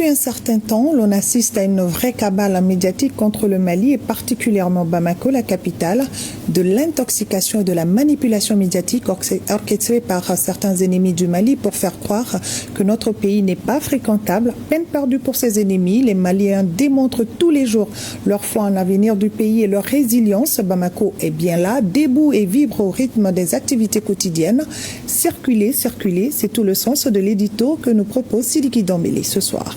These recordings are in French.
Depuis un certain temps, l'on assiste à une vraie cabale médiatique contre le Mali et particulièrement Bamako, la capitale, de l'intoxication et de la manipulation médiatique orchestrée par certains ennemis du Mali pour faire croire que notre pays n'est pas fréquentable. Peine perdue pour ses ennemis, les Maliens démontrent tous les jours leur foi en l'avenir du pays et leur résilience. Bamako est bien là, debout et vibre au rythme des activités quotidiennes. Circuler, c'est tout le sens de l'édito que nous propose Sidiki Dombele ce soir.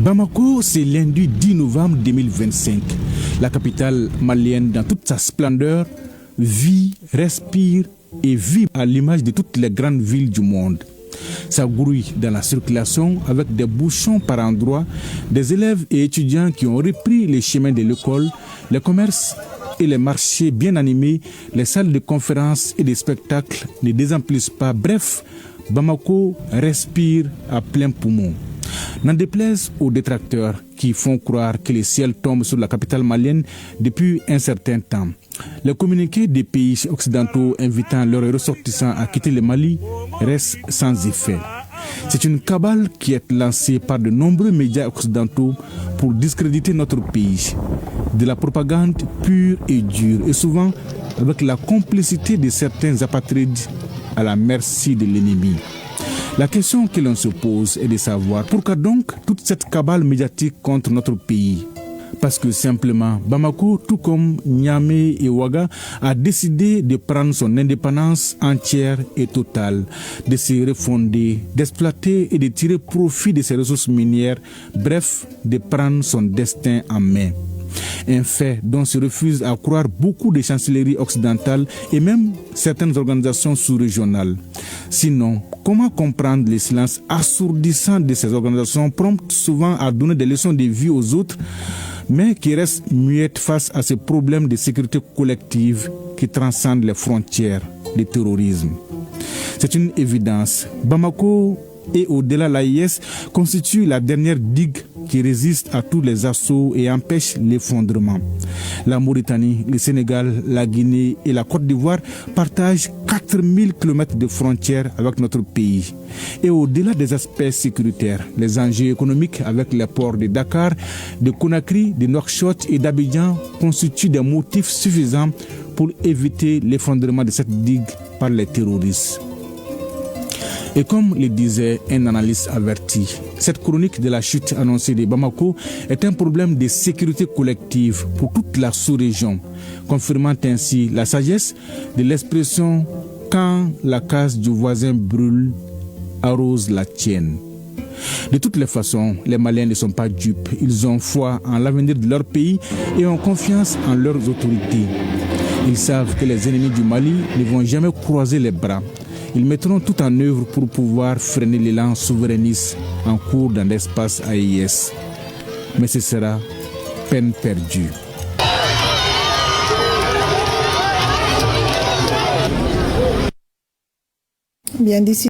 Bamako, c'est lundi 10 novembre 2025. La capitale malienne, dans toute sa splendeur, vit, respire et vit à l'image de toutes les grandes villes du monde. Ça grouille dans la circulation avec des bouchons par endroits, des élèves et étudiants qui ont repris les chemins de l'école, les commerces et les marchés bien animés, les salles de conférences et de spectacles ne désemplissent pas. Bref, Bamako respire à plein poumon. N'en déplaise aux détracteurs qui font croire que le ciel tombe sur la capitale malienne depuis un certain temps. Les communiqués des pays occidentaux invitant leurs ressortissants à quitter le Mali restent sans effet. C'est une cabale qui est lancée par de nombreux médias occidentaux pour discréditer notre pays. De la propagande pure et dure, et souvent avec la complicité de certains apatrides à la merci de l'ennemi. La question que l'on se pose est de savoir pourquoi donc toute cette cabale médiatique contre notre pays. Parce que simplement, Bamako, tout comme Niamey et Ouaga, a décidé de prendre son indépendance entière et totale, de se refonder, d'exploiter et de tirer profit de ses ressources minières, bref, de prendre son destin en main. Un fait dont se refusent à croire beaucoup de chancelleries occidentales et même certaines organisations sous-régionales. Sinon, comment comprendre le silence assourdissant de ces organisations promptes souvent à donner des leçons de vie aux autres, mais qui restent muettes face à ces problèmes de sécurité collective qui transcendent les frontières du terrorisme? C'est une évidence. Bamako et au-delà l'AIS constitue la dernière digue qui résiste à tous les assauts et empêche l'effondrement. La Mauritanie, le Sénégal, la Guinée et la Côte d'Ivoire partagent 4000 km de frontières avec notre pays. Et au-delà des aspects sécuritaires, les enjeux économiques avec les ports de Dakar, de Conakry, de Nouakchott et d'Abidjan constituent des motifs suffisants pour éviter l'effondrement de cette digue par les terroristes. Et comme le disait un analyste averti, cette chronique de la chute annoncée de Bamako est un problème de sécurité collective pour toute la sous-région, confirmant ainsi la sagesse de l'expression « quand la case du voisin brûle, arrose la tienne ». De toutes les façons, les Maliens ne sont pas dupes. Ils ont foi en l'avenir de leur pays et ont confiance en leurs autorités. Ils savent que les ennemis du Mali ne vont jamais croiser les bras. Ils mettront tout en œuvre pour pouvoir freiner l'élan souverainiste en cours dans l'espace AIS. Mais ce sera peine perdue. Bien d'ici.